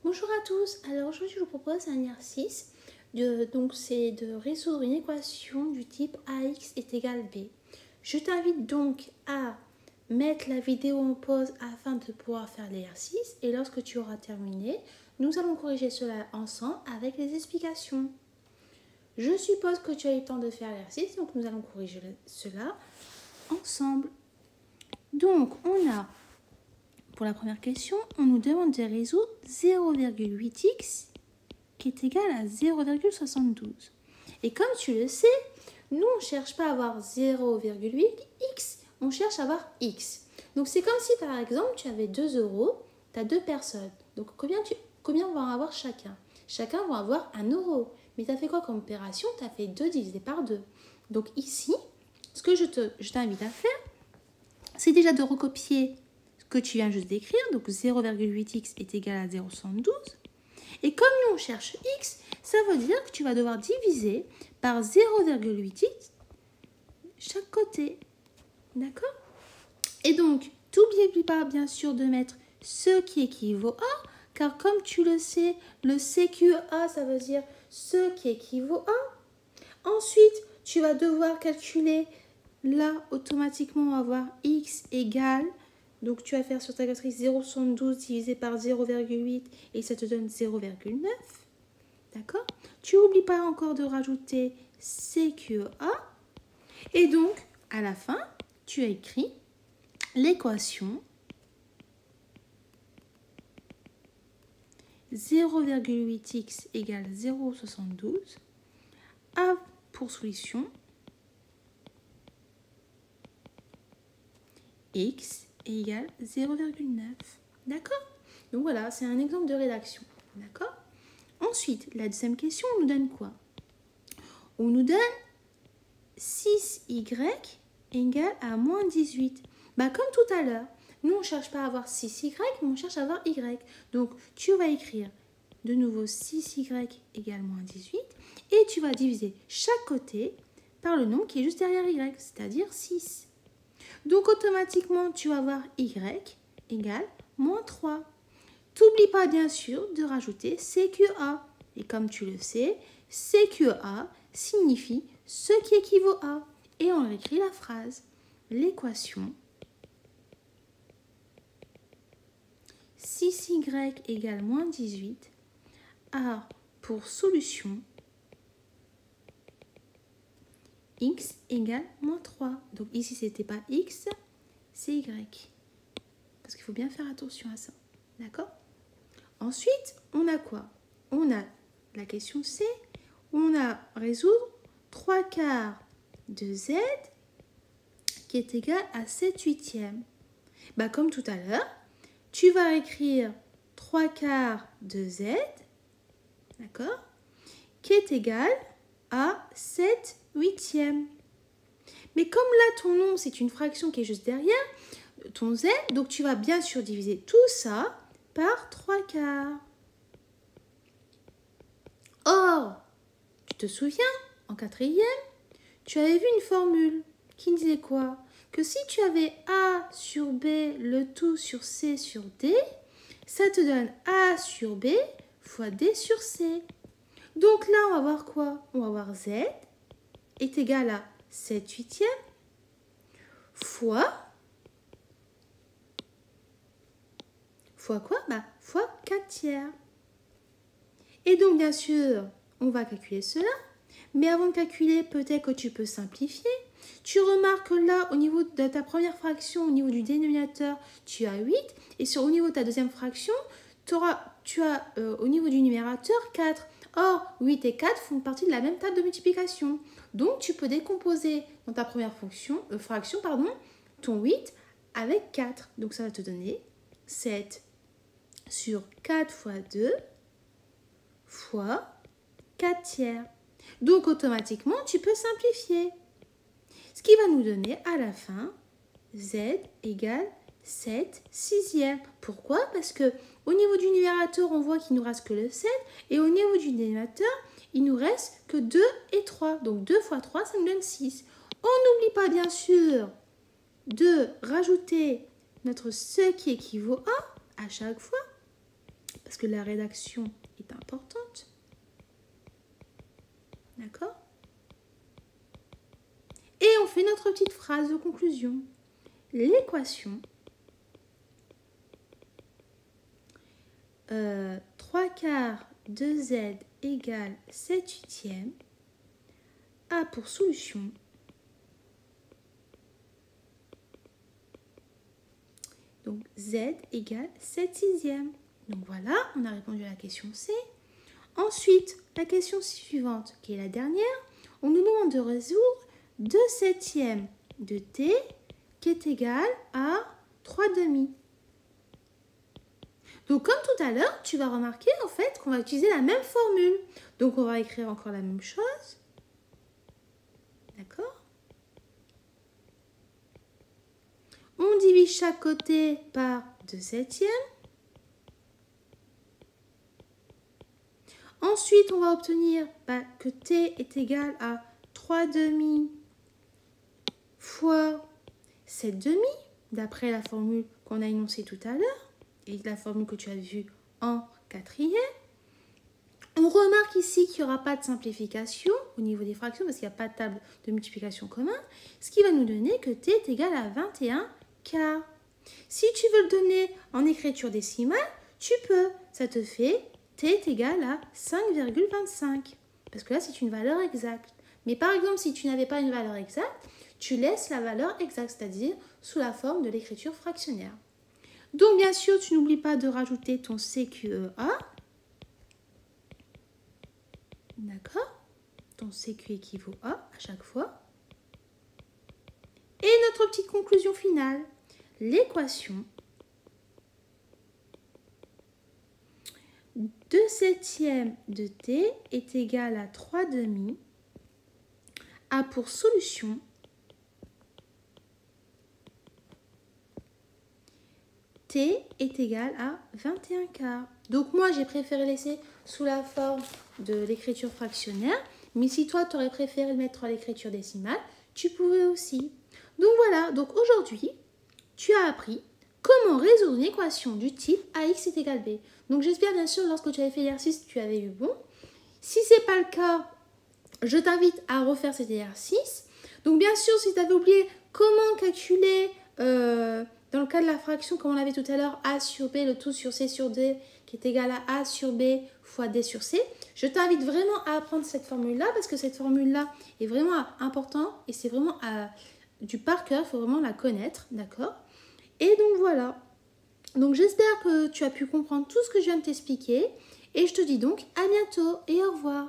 Bonjour à tous, alors aujourd'hui je vous propose un exercice, c'est de résoudre une équation du type AX est égal B. Je t'invite donc à mettre la vidéo en pause afin de pouvoir faire l'exercice et lorsque tu auras terminé, nous allons corriger cela ensemble avec les explications. Je suppose que tu as eu le temps de faire l'exercice, donc nous allons corriger cela ensemble. Donc on a... Pour la première question, on nous demande de résoudre 0,8x qui est égal à 0,72. Et comme tu le sais, nous on ne cherche pas à avoir 0,8x, on cherche à avoir x. Donc c'est comme si par exemple tu avais 2 euros, tu as deux personnes. Donc combien on va en avoir chacun? Chacun va avoir 1 euro. Mais tu as fait quoi comme opération? Tu as fait 2 divisé par 2. Donc ici, ce que je t'invite à faire, c'est déjà de recopier que tu viens juste d'écrire, donc 0,8x est égal à 0,72. Et comme nous on cherche x, ça veut dire que tu vas devoir diviser par 0,8x chaque côté. D'accord? Et donc, n'oublie pas bien sûr de mettre ce qui équivaut à, car comme tu le sais, le CQA, ça veut dire ce qui équivaut à. Ensuite, tu vas devoir calculer, là, automatiquement, on va avoir x égale. Donc, tu vas faire sur ta calculatrice 0,72 divisé par 0,8 et ça te donne 0,9. D'accord? Tu n'oublies pas encore de rajouter CQA. Et donc, à la fin, tu as écrit l'équation 0,8x égale 0,72 a pour solution x égale 0,9. D'accord? Donc voilà, c'est un exemple de rédaction. D'accord? Ensuite, la deuxième question, on nous donne quoi? On nous donne 6y égale à moins 18. Comme tout à l'heure, nous on ne cherche pas à avoir 6y, mais on cherche à avoir y. Donc tu vas écrire de nouveau 6y égale moins 18 et tu vas diviser chaque côté par le nombre qui est juste derrière y, c'est-à-dire 6. Donc, automatiquement, tu vas avoir y égale moins 3. T'oublie pas, bien sûr, de rajouter CQA. Et comme tu le sais, CQA signifie ce qui équivaut à. Et on écrit la phrase. L'équation 6y égale moins 18 a pour solution x égale moins 3. Donc ici, ce n'était pas x, c'est y. Parce qu'il faut bien faire attention à ça. D'accord? Ensuite, on a quoi? On a la question C, où on a résoudre 3 quarts de z qui est égal à 7 huitièmes. Comme tout à l'heure, tu vas écrire 3 quarts de z, d'accord, qui est égal à 7 huitièmes. Mais comme là, ton nom, c'est une fraction qui est juste derrière ton z, donc tu vas bien sûr diviser tout ça par 3 quarts. Or, tu te souviens, en quatrième, tu avais vu une formule qui disait quoi? Que si tu avais A sur B, le tout sur C sur D, ça te donne A sur B fois D sur C. Donc là, on va voir quoi? On va voir Z est égal à 7 huitièmes fois quoi? Fois 4 tiers. Et donc, bien sûr, on va calculer cela. Mais avant de calculer, peut-être que tu peux simplifier. Tu remarques que là, au niveau de ta première fraction, au niveau du dénominateur, tu as 8. Et au niveau de ta deuxième fraction, tu as au niveau du numérateur 4. Or, 8 et 4 font partie de la même table de multiplication. Donc, tu peux décomposer dans ta première fraction, ton 8 avec 4. Donc, ça va te donner 7 sur 4 fois 2 fois 4 tiers. Donc, automatiquement, tu peux simplifier. Ce qui va nous donner à la fin z égale 7 sixièmes. Pourquoi? Parce que au niveau du numérateur, on voit qu'il ne nous reste que le 7. Et au niveau du dénominateur, il ne nous reste que 2 et 3. Donc, 2 fois 3, ça nous donne 6. On n'oublie pas, bien sûr, de rajouter notre ce qui équivaut à chaque fois. Parce parce que la rédaction est importante. D'accord? Et on fait notre petite phrase de conclusion. L'équation 3/4 de z égale 7/8 a pour solution donc z égale 7/6. Donc voilà, on a répondu à la question C. Ensuite, la question suivante, qui est la dernière, on nous demande de résoudre 2/7 de t qui est égal à 3/2. Donc comme tout à l'heure, tu vas remarquer en fait qu'on va utiliser la même formule. Donc on va écrire encore la même chose. D'accord? On divise chaque côté par 2/7. Ensuite, on va obtenir que t est égal à 3/2 fois 7/2, d'après la formule qu'on a énoncée tout à l'heure, et la formule que tu as vue en 4e. On remarque ici qu'il n'y aura pas de simplification au niveau des fractions, parce qu'il n'y a pas de table de multiplication commune, ce qui va nous donner que t est égal à 21/4. Si tu veux le donner en écriture décimale, tu peux. Ça te fait t est égal à 5,25. Parce que là, c'est une valeur exacte. Mais par exemple, si tu n'avais pas une valeur exacte, tu laisses la valeur exacte, c'est-à-dire sous la forme de l'écriture fractionnaire. Donc, bien sûr, tu n'oublies pas de rajouter ton CQEA. D'accord? Ton CQ équivaut à chaque fois. Et notre petite conclusion finale. L'équation 2/7 de t est égale à 3/2 a pour solution t est égal à 21/4. Donc moi, j'ai préféré laisser sous la forme de l'écriture fractionnaire. Mais si toi, tu aurais préféré le mettre à l'écriture décimale, tu pouvais aussi. Donc voilà, donc aujourd'hui, tu as appris comment résoudre une équation du type AX est égal B. Donc j'espère bien sûr, lorsque tu avais fait l'exercice, tu avais eu bon. Si ce n'est pas le cas, je t'invite à refaire cet exercice. Donc bien sûr, si tu avais oublié comment calculer, dans le cas de la fraction, comme on l'avait tout à l'heure, A sur B, le tout sur C sur D, qui est égal à A sur B fois D sur C, je t'invite vraiment à apprendre cette formule-là, parce que cette formule-là est vraiment importante et c'est vraiment du par cœur, il faut vraiment la connaître, d'accord? Et donc voilà. Donc j'espère que tu as pu comprendre tout ce que je viens de t'expliquer et je te dis donc à bientôt et au revoir.